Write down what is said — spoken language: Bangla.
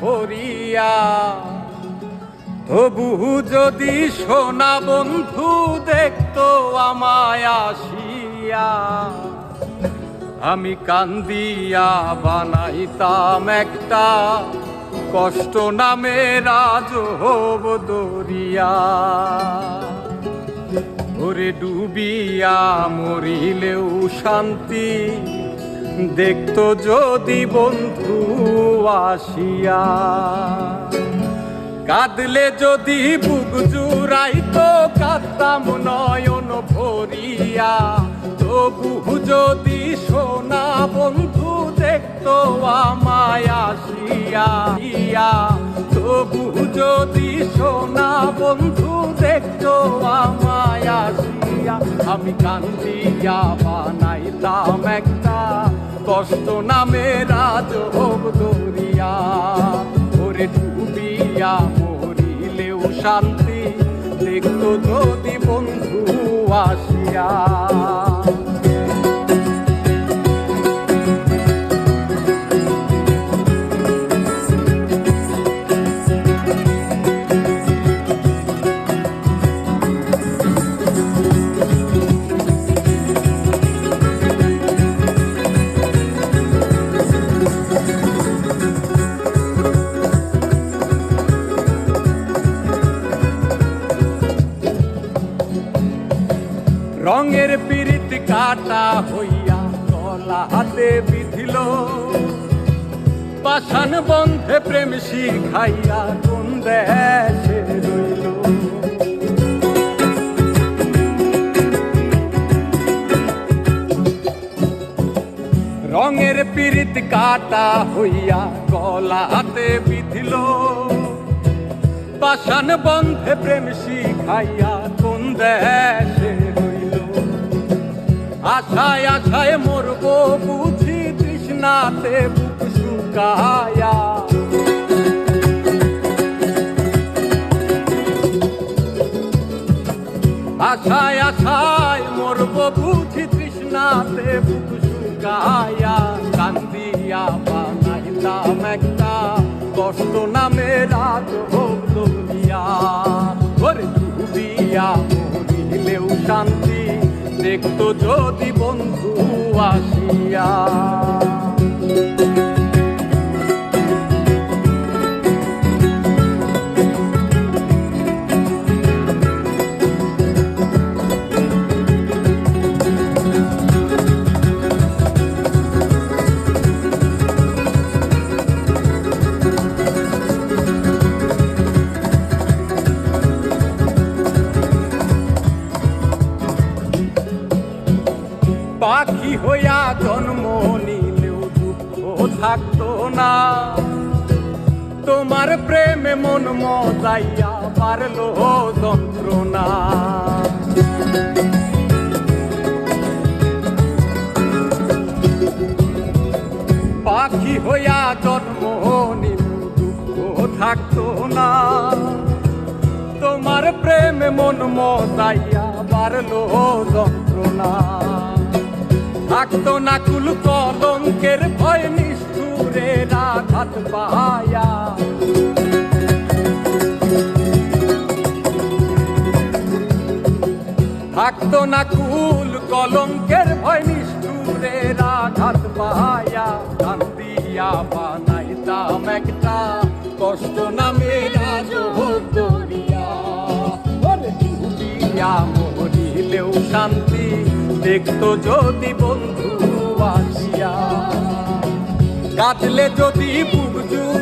ভরিয়া। তবু যদি সোনা বন্ধু দেখতো আমায় আসিয়া, আমি কান্দিয়া বানাইতাম একটা কষ্ট নামে রাজহব দরিয়া। ওরে ডুবিয়া মরিলেও শান্তি দেখতো যদি বন্ধু আসিয়া। কাঁদলে যদি বুক জুড়াইতো কাঁদতাম নয়ন ভরিয়া। তবু যদি সোনা বন্ধু দেখতো আমায় আসিয়া, তবু যদি সোনা বন্ধু দেখতো আমায় আসিয়া, আমি কান্দিয়া বানাইতাম একটা কষ্ট নামে রাজহব দরিয়া। ওরে ডুবিয়া মরিলেও শান্তি দেখতো যদি বন্ধু আসিয়া। রঙের পিরিত কাটা হইয়া গলা হাতে বিধিল, পাষাণ বন্ধে প্রেম শিখাইয়া কোন দেশে রইল। রঙের পিরিত কাটা হইয়া গলা হাতে বিধিল, পাষাণ বন্ধে প্রেম শিখাইয়া কোন দেশে রইল। আশায় আশায় মরবো বুঝি তৃষ্ণাতে বুক শুকায়া। আশায় আশায় মরবো বুঝি তৃষ্ণাতে বুক শুকায়া। কান্দিয়া বানাইতাম একটা কষ্ট নামে রাজহব দরিয়া। ওরে ডুবিয়া মরিলেও শান্তি দেখতো যদি বন্ধু আসিয়া। পাখি হইয়া জন্ম নিলেও দুঃখ থাকতো না, তোমার প্রেমে মন মজাইয়া পারলো যন্ত্রণা। পাখি হইয়া জন্ম নিলেও দুঃখ থাকতো না, তোমার প্রেমে মন মজাইয়া পারলো যন্ত্রণা। থাকতো না কুল কলঙ্কের ভয় নিষ্ঠুরের আঘাত পায়া। থাকতো না কুল কলঙ্কের ভয় নিষ্ঠুরের আঘাত পায়া। কান্দিয়া বানাইতাম একটা কষ্ট নামে রাজহব দরিয়া। ডুবিয়া মরিলেও শান্তি দেখতো যদি বন্ধু আসিয়া। কাঁদলে যদি বুক